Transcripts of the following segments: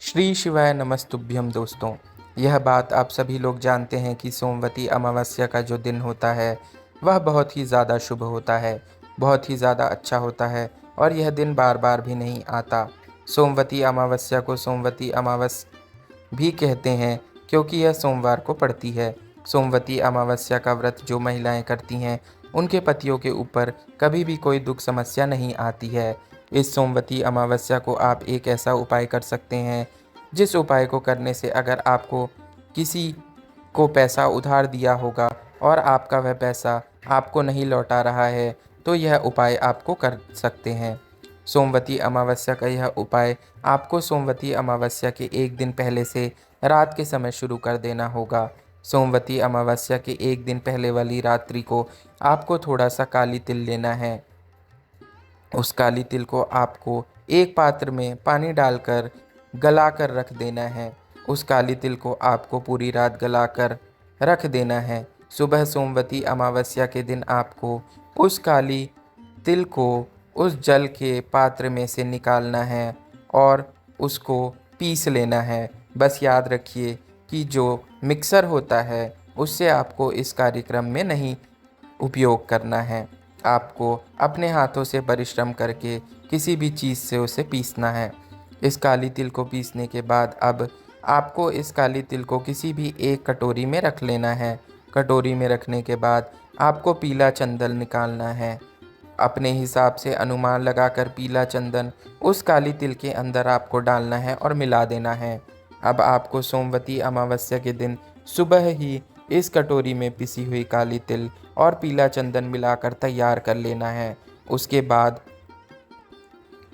श्री शिवाय नमस्तुभ्यम दोस्तों। यह बात आप सभी लोग जानते हैं कि सोमवती अमावस्या का जो दिन होता है वह बहुत ही ज़्यादा शुभ होता है, बहुत ही ज़्यादा अच्छा होता है और यह दिन बार बार भी नहीं आता। सोमवती अमावस्या को सोमवती अमावस भी कहते हैं क्योंकि यह सोमवार को पड़ती है। सोमवती अमावस्या का व्रत जो महिलाएं करती हैं उनके पतियों के ऊपर कभी भी कोई दुख समस्या नहीं आती है। इस सोमवती अमावस्या को आप एक ऐसा उपाय कर सकते हैं जिस उपाय को करने से अगर आपको किसी को पैसा उधार दिया होगा और आपका वह पैसा आपको नहीं लौटा रहा है तो यह उपाय आपको कर सकते हैं। सोमवती अमावस्या का यह उपाय आपको सोमवती अमावस्या के एक दिन पहले से रात के समय शुरू कर देना होगा। सोमवती अमावस्या के एक दिन पहले वाली रात्रि को आपको थोड़ा सा काली तिल लेना है। उस काली तिल को आपको एक पात्र में पानी डालकर गला कर रख देना है। उस काली तिल को आपको पूरी रात गला कर रख देना है। सुबह सोमवती अमावस्या के दिन आपको उस काली तिल को उस जल के पात्र में से निकालना है और उसको पीस लेना है। बस याद रखिए कि जो मिक्सर होता है उससे आपको इस कार्यक्रम में नहीं उपयोग करना है। आपको अपने हाथों से परिश्रम करके किसी भी चीज़ से उसे पीसना है। इस काली तिल को पीसने के बाद अब आपको इस काली तिल को किसी भी एक कटोरी में रख लेना है। कटोरी में रखने के बाद आपको पीला चंदन निकालना है। अपने हिसाब से अनुमान लगाकर पीला चंदन उस काली तिल के अंदर आपको डालना है और मिला देना है। अब आपको सोमवती अमावस्या के दिन सुबह ही इस कटोरी में पिसी हुई काली तिल और पीला चंदन मिलाकर तैयार कर लेना है। उसके बाद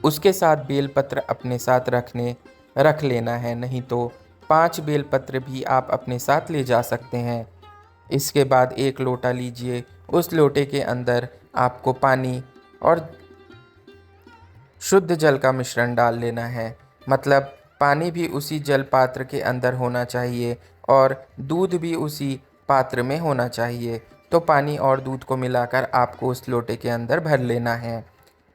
उसके साथ बेलपत्र अपने साथ रख लेना है, नहीं तो 5 बेलपत्र भी आप अपने साथ ले जा सकते हैं। इसके बाद एक लोटा लीजिए, उस लोटे के अंदर आपको पानी और शुद्ध जल का मिश्रण डाल लेना है। मतलब पानी भी उसी जल पात्र के अंदर होना चाहिए और दूध भी उसी पात्र में होना चाहिए। तो पानी और दूध को मिलाकर आपको उस लोटे के अंदर भर लेना है।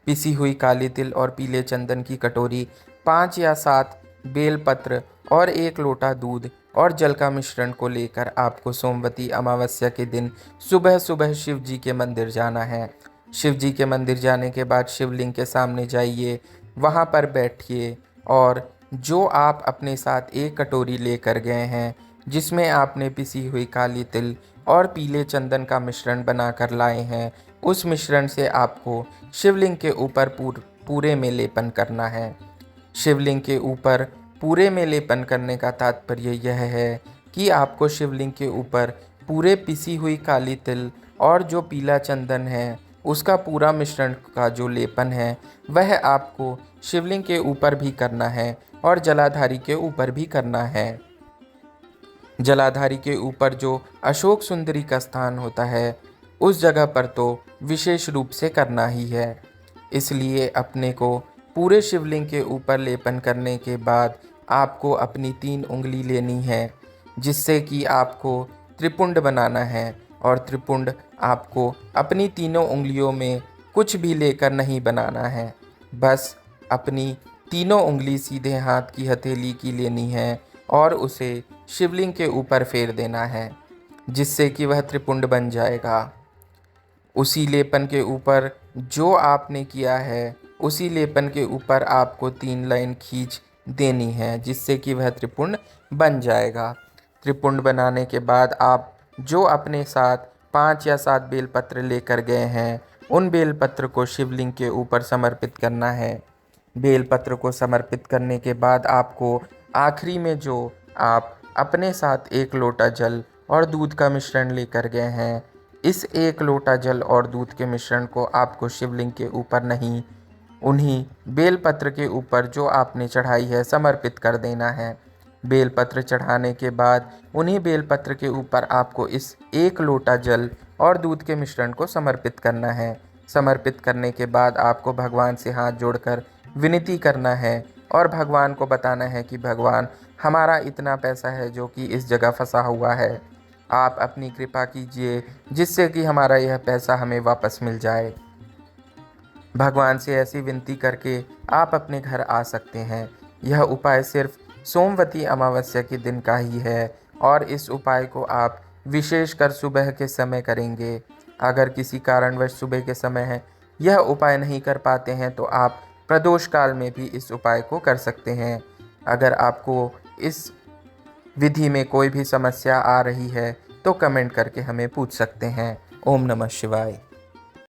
पिसी हुई काली तिल और पीले चंदन की कटोरी, 5 या 7 बेलपत्र और एक लोटा दूध और जल का मिश्रण को लेकर आपको सोमवती अमावस्या के दिन सुबह सुबह शिव जी के मंदिर जाना है। शिव जी के मंदिर जाने के बाद शिवलिंग के सामने जाइए, वहाँ पर बैठिए और जो आप अपने साथ एक कटोरी लेकर गए हैं जिसमें आपने पिसी हुई काली तिल और पीले चंदन का मिश्रण बनाकर लाए हैं, उस मिश्रण से आपको शिवलिंग के ऊपर पूरे में लेपन करना है। शिवलिंग के ऊपर पूरे में लेपन करने का तात्पर्य यह है कि आपको शिवलिंग के ऊपर पूरे पिसी हुई काली तिल और जो पीला चंदन है उसका पूरा मिश्रण का जो लेपन है वह आपको शिवलिंग के ऊपर भी करना है और जलाधारी के ऊपर भी करना है। जलाधारी के ऊपर जो अशोक सुंदरी का स्थान होता है उस जगह पर तो विशेष रूप से करना ही है। इसलिए अपने को पूरे शिवलिंग के ऊपर लेपन करने के बाद आपको अपनी 3 उंगली लेनी है, जिससे कि आपको त्रिपुंड बनाना है। और त्रिपुंड आपको अपनी तीनों उंगलियों में कुछ भी लेकर नहीं बनाना है, बस अपनी तीनों उंगली सीधे हाथ की हथेली की लेनी है और उसे शिवलिंग के ऊपर फेर देना है, जिससे कि वह त्रिपुंड बन जाएगा। उसी लेपन के ऊपर जो आपने किया है उसी लेपन के ऊपर आपको 3 लाइन खींच देनी है, जिससे कि वह त्रिपुंड बन जाएगा। त्रिपुंड बनाने के बाद आप जो अपने साथ 5 या 7 बेलपत्र लेकर गए हैं उन बेलपत्र को शिवलिंग के ऊपर समर्पित करना है। बेलपत्र को समर्पित करने के बाद आपको आखिरी में जो आप अपने साथ 1 लोटा जल और दूध का मिश्रण लेकर गए हैं, इस 1 लोटा जल और दूध के मिश्रण को आपको शिवलिंग के ऊपर नहीं, उन्हीं बेलपत्र के ऊपर जो आपने चढ़ाई है समर्पित कर देना है। बेलपत्र चढ़ाने के बाद उन्हीं बेलपत्र के ऊपर आपको इस 1 लोटा जल और दूध के मिश्रण को समर्पित करना है। समर्पित करने के बाद आपको भगवान से हाथ जोड़कर विनती करना है और भगवान को बताना है कि भगवान, हमारा इतना पैसा है जो कि इस जगह फंसा हुआ है, आप अपनी कृपा कीजिए जिससे कि हमारा यह पैसा हमें वापस मिल जाए। भगवान से ऐसी विनती करके आप अपने घर आ सकते हैं। यह उपाय सिर्फ सोमवती अमावस्या के दिन का ही है और इस उपाय को आप विशेषकर सुबह के समय करेंगे। अगर किसी कारणवश सुबह के समय है यह उपाय नहीं कर पाते हैं तो आप प्रदोष काल में भी इस उपाय को कर सकते हैं। अगर आपको इस विधि में कोई भी समस्या आ रही है तो कमेंट करके हमें पूछ सकते हैं। ओम नमः शिवाय।